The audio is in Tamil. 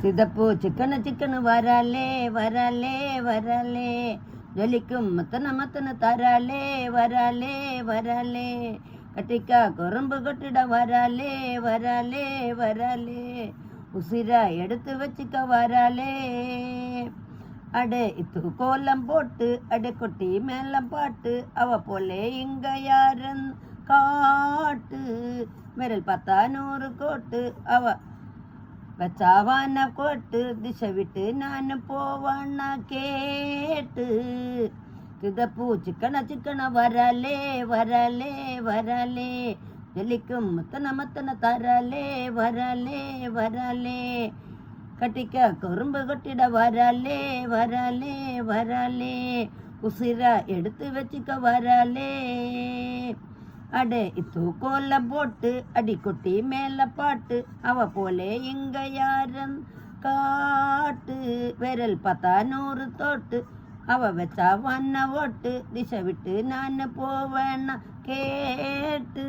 சிதப்பு சிக்கன சிக்கனு வராலே வராலே வராலே, ஜொலிக்கும் மத்தன மத்தன தராலே வராலே வராலே, கட்டிக்கா குறும்பு கொட்டிட வராலே வராலே வராலே, உசிரா எடுத்து வச்சுக்க வராலே. அடே இத்து கோலம் போட்டு அடே கொட்டி மேலம் பாட்டு, அவ போலே இங்க யாரன் காட்டு, விரல் பார்த்தா 100 கோட்டு, அவ வச்சாவான கோட்டு, திசை விட்டு நான் போவான்னா கேட்டு. சிதப்பு சிக்கன சிக்கன வராலே வராலே வராலே, ஜொலிக்கும் மத்தன மத்தன தராலே வராலே வராலே, கட்டிக்க குறும்பு கொட்டிட வராலே வராலே வராலே, உசிரா எடுத்து வச்சுக்க வராலே. அடே இத்து கோலம் போட்டு அடி கொட்டி மேல பாட்டு, அவ போலே இங்க யாரன் காட்டு, விரல் பார்த்தா 100 தோட்டு, அவ வச்சா வண்ண ஓட்டு, திசை விட்டு நான் போவேன்னா கேட்டு.